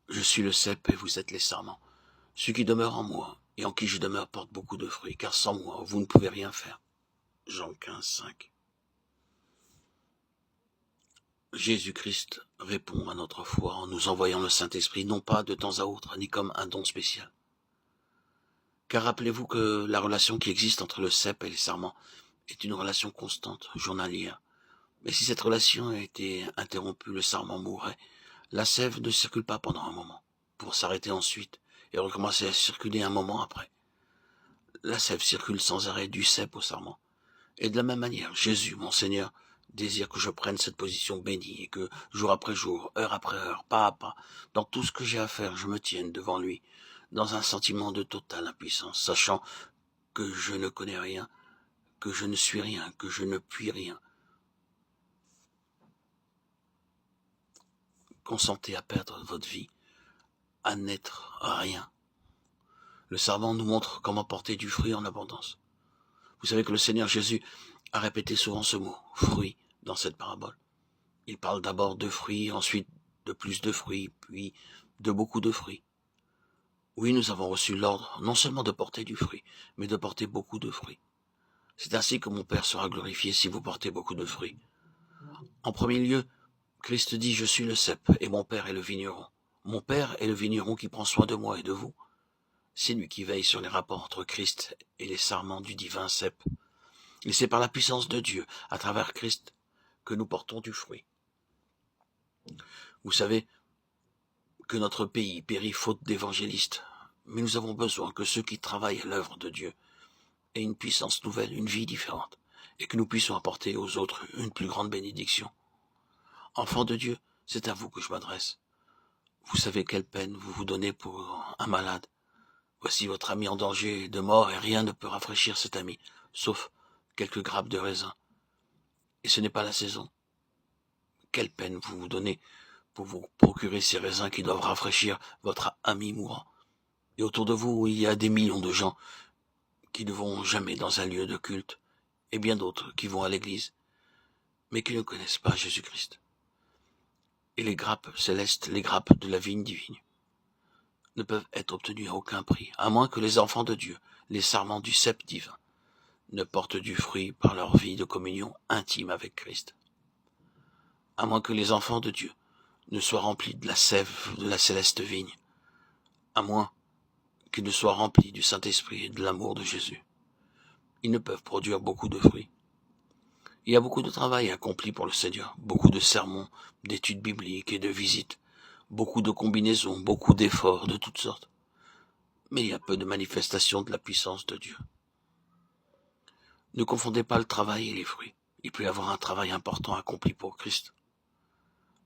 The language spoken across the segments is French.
Je suis le cep et vous êtes les sarments. Celui qui demeure en moi et en qui je demeure porte beaucoup de fruits, car sans moi, vous ne pouvez rien faire. Jean 15, 5. Jésus-Christ répond à notre foi en nous envoyant le Saint-Esprit, non pas de temps à autre, ni comme un don spécial. Car rappelez-vous que la relation qui existe entre le cep et les sarments est une relation constante, journalière. Mais si cette relation a été interrompue, le sarment mourrait. La sève ne circule pas pendant un moment, pour s'arrêter ensuite et recommencer à circuler un moment après. La sève circule sans arrêt du cep au sarment. Et de la même manière, Jésus, mon Seigneur, désire que je prenne cette position bénie et que, jour après jour, heure après heure, pas à pas, dans tout ce que j'ai à faire, je me tienne devant lui, dans un sentiment de totale impuissance, sachant que je ne connais rien, que je ne suis rien, que je ne puis rien. Consentez à perdre votre vie, à n'être rien. Le sarment nous montre comment porter du fruit en abondance. Vous savez que le Seigneur Jésus a répété souvent ce mot, fruit, dans cette parabole. Il parle d'abord de fruits, ensuite de plus de fruits, puis de beaucoup de fruits. Oui, nous avons reçu l'ordre non seulement de porter du fruit, mais de porter beaucoup de fruits. C'est ainsi que mon Père sera glorifié si vous portez beaucoup de fruits. En premier lieu, Christ dit « Je suis le cep et mon Père est le vigneron ». Mon Père est le vigneron qui prend soin de moi et de vous. C'est lui qui veille sur les rapports entre Christ et les sarments du divin cep. Et c'est par la puissance de Dieu, à travers Christ, que nous portons du fruit. Vous savez que notre pays périt faute d'évangélistes, mais nous avons besoin que ceux qui travaillent à l'œuvre de Dieu aient une puissance nouvelle, une vie différente, et que nous puissions apporter aux autres une plus grande bénédiction. Enfants de Dieu, c'est à vous que je m'adresse. Vous savez quelle peine vous vous donnez pour un malade. Voici votre ami en danger de mort et rien ne peut rafraîchir cet ami, sauf quelques grappes de raisin. Et ce n'est pas la saison. Quelle peine vous vous donnez pour vous procurer ces raisins qui doivent rafraîchir votre ami mourant. Et autour de vous, il y a des millions de gens qui ne vont jamais dans un lieu de culte, et bien d'autres qui vont à l'église, mais qui ne connaissent pas Jésus-Christ. Et les grappes célestes, les grappes de la vigne divine, ne peuvent être obtenues à aucun prix, à moins que les enfants de Dieu, les sarments du cep divin, ne portent du fruit par leur vie de communion intime avec Christ. À moins que les enfants de Dieu ne soient remplis de la sève de la céleste vigne, à moins qu'ils ne soient remplis du Saint-Esprit et de l'amour de Jésus. Ils ne peuvent produire beaucoup de fruits. Il y a beaucoup de travail accompli pour le Seigneur, beaucoup de sermons, d'études bibliques et de visites, beaucoup de combinaisons, beaucoup d'efforts de toutes sortes. Mais il y a peu de manifestations de la puissance de Dieu. Ne confondez pas le travail et les fruits. Il peut y avoir un travail important accompli pour Christ,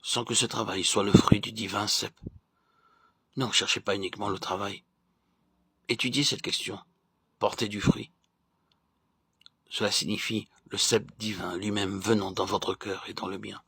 sans que ce travail soit le fruit du divin cep. Ne recherchez pas uniquement le travail. Étudiez cette question. Portez du fruit. Cela signifie le cep divin lui-même venant dans votre cœur et dans le mien.